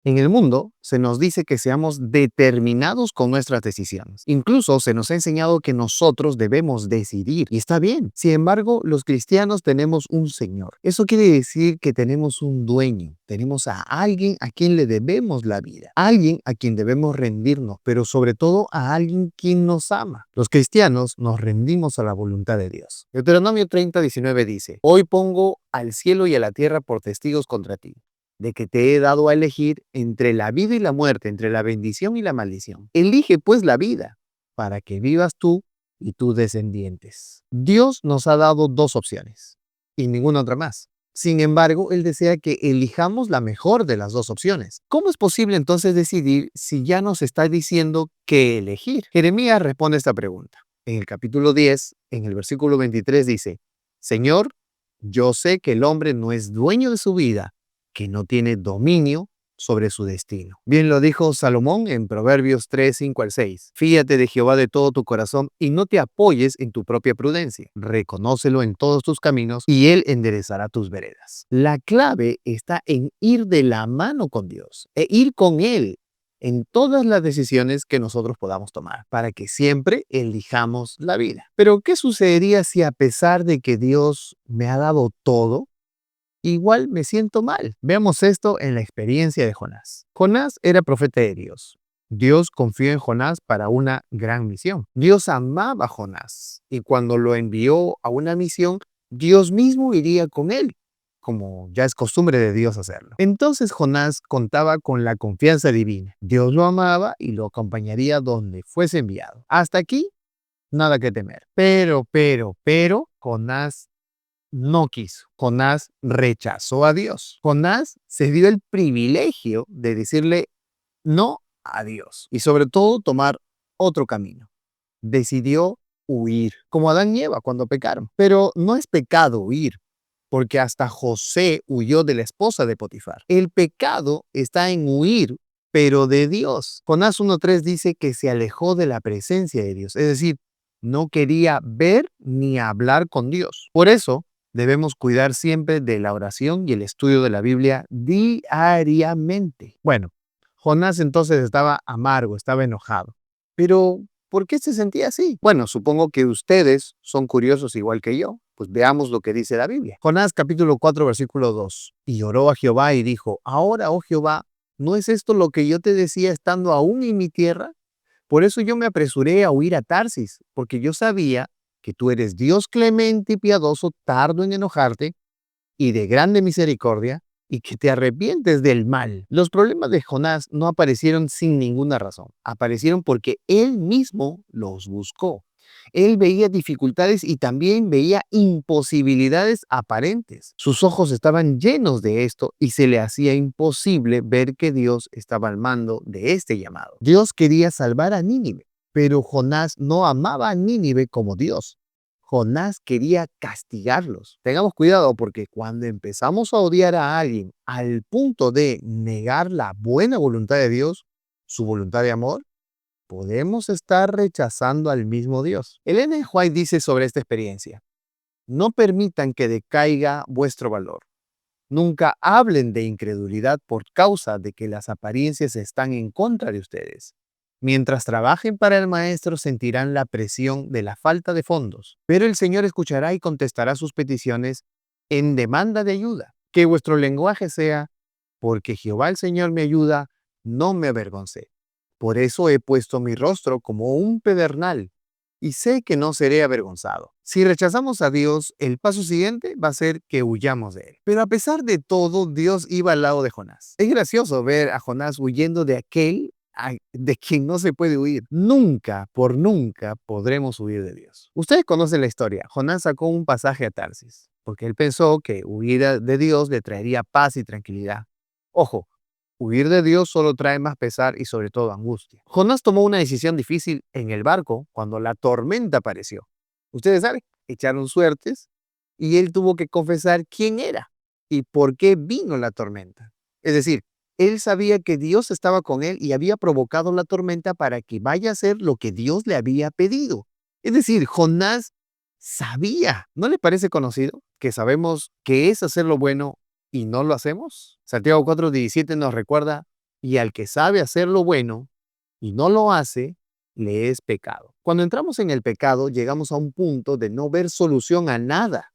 En el mundo se nos dice que seamos determinados con nuestras decisiones. Incluso se nos ha enseñado que nosotros debemos decidir. Y está bien. Sin embargo, los cristianos tenemos un Señor. Eso quiere decir que tenemos un dueño. Tenemos a alguien a quien le debemos la vida. Alguien a quien debemos rendirnos, pero sobre todo a alguien quien nos ama. Los cristianos nos rendimos a la voluntad de Dios. Deuteronomio 30:19 dice: Hoy pongo al cielo y a la tierra por testigos contra ti, de que te he dado a elegir entre la vida y la muerte, entre la bendición y la maldición. Elige pues la vida, para que vivas tú y tus descendientes. Dios nos ha dado dos opciones y ninguna otra más. Sin embargo, Él desea que elijamos la mejor de las dos opciones. ¿Cómo es posible entonces decidir si ya nos está diciendo qué elegir? Jeremías responde esta pregunta. En el capítulo 10, en el versículo 23 dice: Señor, yo sé que el hombre no es dueño de su vida, que no tiene dominio sobre su destino. Bien lo dijo Salomón en Proverbios 3, 5 al 6. Fíate de Jehová de todo tu corazón y no te apoyes en tu propia prudencia. Reconócelo en todos tus caminos y Él enderezará tus veredas. La clave está en ir de la mano con Dios e ir con Él en todas las decisiones que nosotros podamos tomar, para que siempre elijamos la vida. Pero, ¿qué sucedería si a pesar de que Dios me ha dado todo, igual me siento mal? Veamos esto en la experiencia de Jonás. Jonás era profeta de Dios. Dios confió en Jonás para una gran misión. Dios amaba a Jonás y cuando lo envió a una misión, Dios mismo iría con él, como ya es costumbre de Dios hacerlo. Entonces Jonás contaba con la confianza divina. Dios lo amaba y lo acompañaría donde fuese enviado. Hasta aquí, nada que temer. Pero, Jonás no quiso. Jonás rechazó a Dios. Jonás se dio el privilegio de decirle no a Dios y sobre todo tomar otro camino. Decidió huir, como Adán y Eva cuando pecaron. Pero no es pecado huir, porque hasta José huyó de la esposa de Potifar. El pecado está en huir, pero de Dios. Jonás 1:3 dice que se alejó de la presencia de Dios, es decir, no quería ver ni hablar con Dios. Por eso debemos cuidar siempre de la oración y el estudio de la Biblia diariamente. Bueno, Jonás entonces estaba amargo, estaba enojado. Pero, ¿por qué se sentía así? Bueno, supongo que ustedes son curiosos igual que yo. Pues veamos lo que dice la Biblia. Jonás capítulo 4, versículo 2. Y oró a Jehová y dijo: Ahora, oh Jehová, ¿no es esto lo que yo te decía estando aún en mi tierra? Por eso yo me apresuré a huir a Tarsis, porque yo sabía que tú eres Dios clemente y piadoso, tardo en enojarte y de grande misericordia, y que te arrepientes del mal. Los problemas de Jonás no aparecieron sin ninguna razón. Aparecieron porque él mismo los buscó. Él veía dificultades y también veía imposibilidades aparentes. Sus ojos estaban llenos de esto y se le hacía imposible ver que Dios estaba al mando de este llamado. Dios quería salvar a Nínive, pero Jonás no amaba a Nínive como Dios. Jonás quería castigarlos. Tengamos cuidado porque cuando empezamos a odiar a alguien al punto de negar la buena voluntad de Dios, su voluntad de amor, podemos estar rechazando al mismo Dios. Ellen White dice sobre esta experiencia: no permitan que decaiga vuestro valor. Nunca hablen de incredulidad por causa de que las apariencias están en contra de ustedes. Mientras trabajen para el maestro sentirán la presión de la falta de fondos, pero el Señor escuchará y contestará sus peticiones en demanda de ayuda. Que vuestro lenguaje sea: porque Jehová el Señor me ayuda, no me avergoncé. Por eso he puesto mi rostro como un pedernal y sé que no seré avergonzado. Si rechazamos a Dios, el paso siguiente va a ser que huyamos de Él. Pero a pesar de todo, Dios iba al lado de Jonás. Es gracioso ver a Jonás huyendo de aquel de quien no se puede huir. Nunca, por nunca, podremos huir de Dios. Ustedes conocen la historia. Jonás sacó un pasaje a Tarsis, porque él pensó que huir de Dios le traería paz y tranquilidad. Ojo, huir de Dios solo trae más pesar y sobre todo angustia. Jonás tomó una decisión difícil en el barco cuando la tormenta apareció. Ustedes saben, echaron suertes y él tuvo que confesar quién era y por qué vino la tormenta. Es decir, él sabía que Dios estaba con él y había provocado la tormenta para que vaya a hacer lo que Dios le había pedido. Es decir, Jonás sabía. ¿No le parece conocido que sabemos qué es hacer lo bueno y no lo hacemos? Santiago 4:17 nos recuerda: y al que sabe hacer lo bueno y no lo hace, le es pecado. Cuando entramos en el pecado, llegamos a un punto de no ver solución a nada.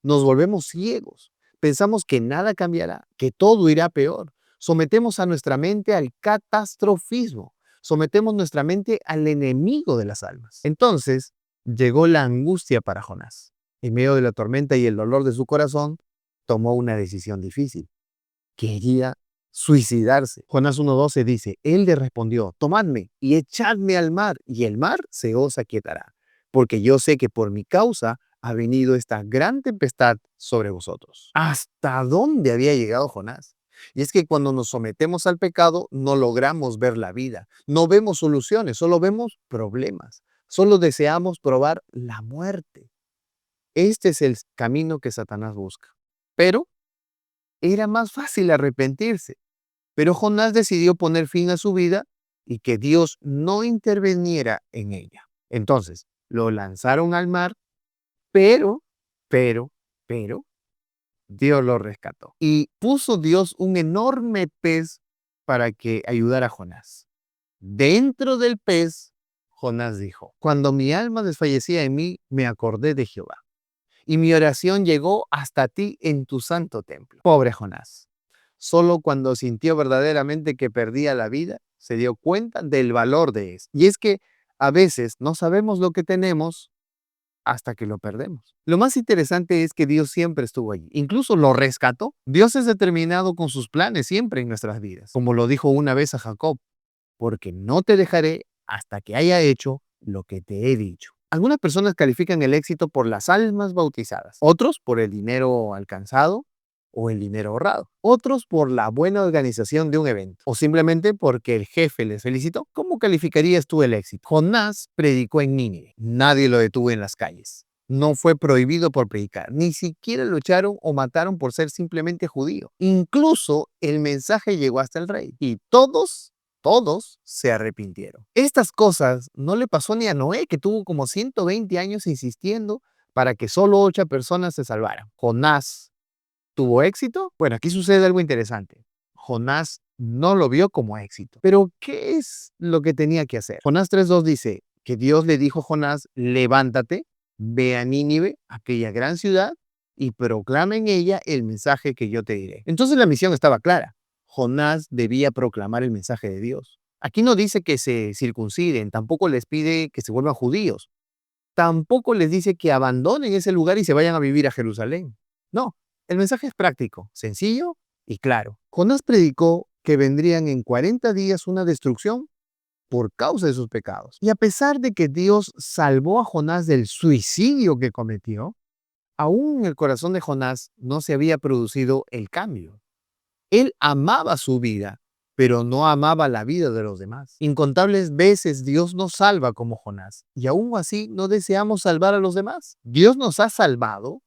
Nos volvemos ciegos. Pensamos que nada cambiará, que todo irá peor. Sometemos a nuestra mente al catastrofismo. Sometemos nuestra mente al enemigo de las almas. Entonces, llegó la angustia para Jonás. En medio de la tormenta y el dolor de su corazón, tomó una decisión difícil. Quería suicidarse. Jonás 1:12 dice, él le respondió, tomadme y echadme al mar, y el mar se os aquietará, porque yo sé que por mi causa ha venido esta gran tempestad sobre vosotros. ¿Hasta dónde había llegado Jonás? Y es que cuando nos sometemos al pecado, no logramos ver la vida, no vemos soluciones, solo vemos problemas, solo deseamos probar la muerte. Este es el camino que Satanás busca. Pero era más fácil arrepentirse. Pero Jonás decidió poner fin a su vida y que Dios no interviniera en ella. Entonces, lo lanzaron al mar, pero, pero, Dios lo rescató. Y puso Dios un enorme pez para que ayudara a Jonás. Dentro del pez, Jonás dijo, cuando mi alma desfallecía en mí, me acordé de Jehová. Y mi oración llegó hasta ti en tu santo templo. Pobre Jonás. Solo cuando sintió verdaderamente que perdía la vida, se dio cuenta del valor de eso. Y es que a veces no sabemos lo que tenemos hasta que lo perdemos. Lo más interesante es que Dios siempre estuvo allí. Incluso lo rescató. Dios es determinado con sus planes siempre en nuestras vidas. Como lo dijo una vez a Jacob, porque no te dejaré hasta que haya hecho lo que te he dicho. Algunas personas califican el éxito por las almas bautizadas, otros por el dinero alcanzado o el dinero ahorrado, otros por la buena organización de un evento o simplemente porque el jefe les felicitó. ¿Cómo calificarías tú el éxito? Jonás predicó en Nínive, nadie lo detuvo en las calles. No fue prohibido por predicar, ni siquiera lo echaron o mataron por ser simplemente judío. Incluso el mensaje llegó hasta el rey y todos se arrepintieron. Estas cosas no le pasó ni a Noé, que tuvo como 120 años insistiendo para que solo 8 personas se salvaran. Jonás tuvo éxito. Bueno, aquí sucede algo interesante. Jonás no lo vio como éxito. Pero, ¿qué es lo que tenía que hacer? Jonás 3:2 dice que Dios le dijo a Jonás, levántate, ve a Nínive, aquella gran ciudad, y proclama en ella el mensaje que yo te diré. Entonces la misión estaba clara. Jonás debía proclamar el mensaje de Dios. Aquí no dice que se circunciden, tampoco les pide que se vuelvan judíos, tampoco les dice que abandonen ese lugar y se vayan a vivir a Jerusalén. No, el mensaje es práctico, sencillo y claro. Jonás predicó que vendrían en 40 días una destrucción por causa de sus pecados. Y a pesar de que Dios salvó a Jonás del suicidio que cometió, aún en el corazón de Jonás no se había producido el cambio. Él amaba su vida, pero no amaba la vida de los demás. Incontables veces Dios nos salva como Jonás, y aún así no deseamos salvar a los demás. Dios nos ha salvado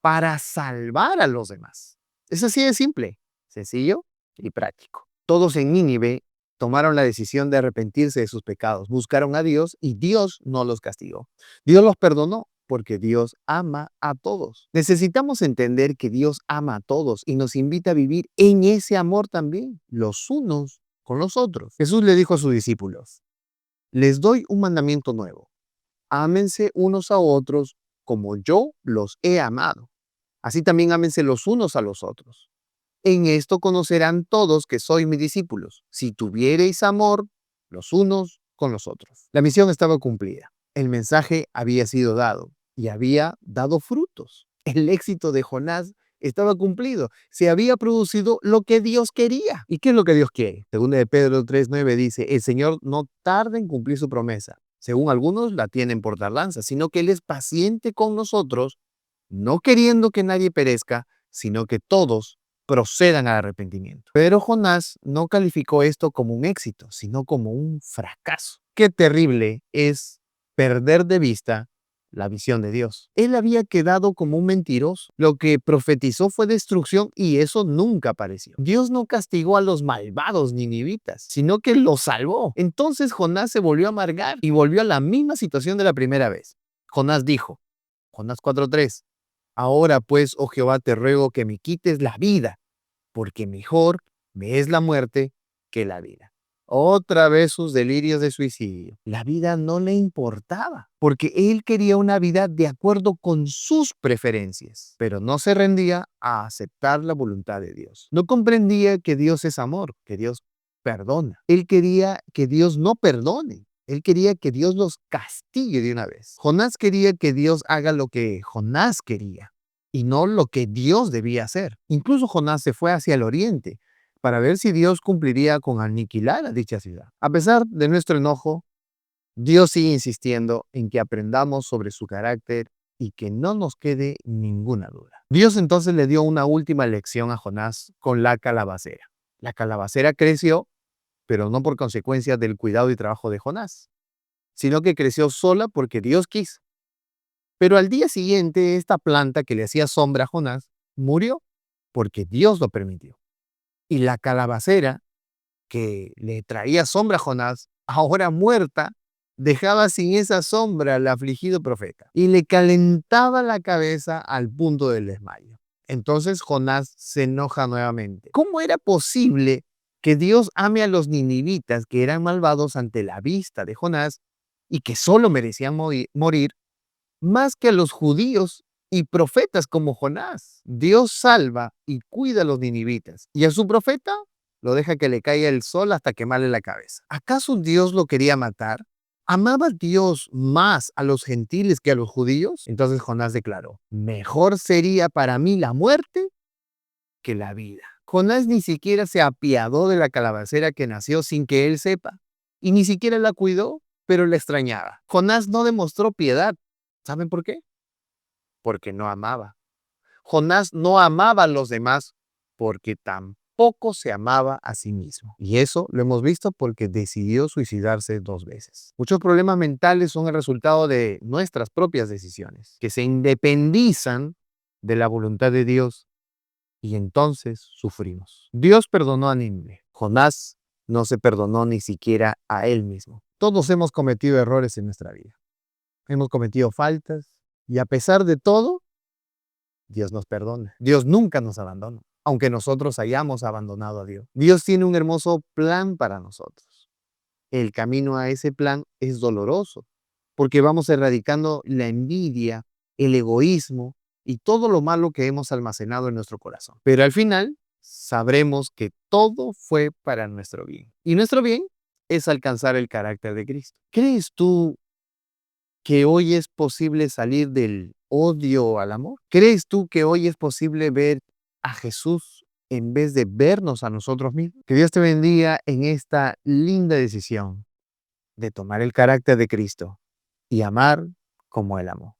para salvar a los demás. Es así de simple, sencillo y práctico. Todos en Nínive tomaron la decisión de arrepentirse de sus pecados, buscaron a Dios y Dios no los castigó. Dios los perdonó porque Dios ama a todos. Necesitamos entender que Dios ama a todos y nos invita a vivir en ese amor también, los unos con los otros. Jesús le dijo a sus discípulos, les doy un mandamiento nuevo. Ámense unos a otros como yo los he amado. Así también ámense los unos a los otros. En esto conocerán todos que sois mis discípulos, si tuviereis amor los unos con los otros. La misión estaba cumplida. El mensaje había sido dado y había dado frutos. El éxito de Jonás estaba cumplido. Se había producido lo que Dios quería. ¿Y qué es lo que Dios quiere? Según de Pedro 3:9 dice, el Señor no tarda en cumplir su promesa. Según algunos la tienen por tardanza, sino que Él es paciente con nosotros, no queriendo que nadie perezca, sino que todos procedan al arrepentimiento. Pero Jonás no calificó esto como un éxito, sino como un fracaso. Qué terrible es perder de vista la visión de Dios. Él había quedado como un mentiroso. Lo que profetizó fue destrucción y eso nunca apareció. Dios no castigó a los malvados ninivitas, sino que los salvó. Entonces Jonás se volvió a amargar y volvió a la misma situación de la primera vez. Jonás dijo, Jonás 4:3, ahora pues, oh Jehová, te ruego que me quites la vida, porque mejor me es la muerte que la vida. Otra vez sus delirios de suicidio. La vida no le importaba, porque él quería una vida de acuerdo con sus preferencias, pero no se rendía a aceptar la voluntad de Dios. No comprendía que Dios es amor, que Dios perdona. Él quería que Dios no perdone. Él quería que Dios los castigue de una vez. Jonás quería que Dios haga lo que Jonás quería y no lo que Dios debía hacer. Incluso Jonás se fue hacia el oriente para ver si Dios cumpliría con aniquilar a dicha ciudad. A pesar de nuestro enojo, Dios sigue insistiendo en que aprendamos sobre su carácter y que no nos quede ninguna duda. Dios entonces le dio una última lección a Jonás con la calabacera. La calabacera creció, pero no por consecuencia del cuidado y trabajo de Jonás, sino que creció sola porque Dios quiso. Pero al día siguiente, esta planta que le hacía sombra a Jonás murió porque Dios lo permitió. Y la calabacera que le traía sombra a Jonás, ahora muerta, dejaba sin esa sombra al afligido profeta y le calentaba la cabeza al punto del desmayo. Entonces Jonás se enoja nuevamente. ¿Cómo era posible que Dios ame a los ninivitas que eran malvados ante la vista de Jonás y que solo merecían morir, más que a los judíos y profetas como Jonás? Dios salva y cuida a los ninivitas, y a su profeta lo deja que le caiga el sol hasta quemarle la cabeza. ¿Acaso Dios lo quería matar? ¿Amaba Dios más a los gentiles que a los judíos? Entonces Jonás declaró: mejor sería para mí la muerte que la vida. Jonás ni siquiera se apiadó de la calabacera que nació sin que él sepa, y ni siquiera la cuidó, pero la extrañaba. Jonás no demostró piedad. ¿Saben por qué? Porque no amaba. Jonás no amaba a los demás porque tampoco se amaba a sí mismo. Y eso lo hemos visto porque decidió suicidarse 2 veces. Muchos problemas mentales son el resultado de nuestras propias decisiones, que se independizan de la voluntad de Dios, y entonces sufrimos. Dios perdonó a Nínive. Jonás no se perdonó ni siquiera a él mismo. Todos hemos cometido errores en nuestra vida. Hemos cometido faltas y a pesar de todo, Dios nos perdona. Dios nunca nos abandona, aunque nosotros hayamos abandonado a Dios. Dios tiene un hermoso plan para nosotros. El camino a ese plan es doloroso, porque vamos erradicando la envidia, el egoísmo y todo lo malo que hemos almacenado en nuestro corazón. Pero al final sabremos que todo fue para nuestro bien. Y nuestro bien es alcanzar el carácter de Cristo. ¿Crees tú que hoy es posible salir del odio al amor? ¿Crees tú que hoy es posible ver a Jesús en vez de vernos a nosotros mismos? Que Dios te bendiga en esta linda decisión de tomar el carácter de Cristo y amar como Él amó.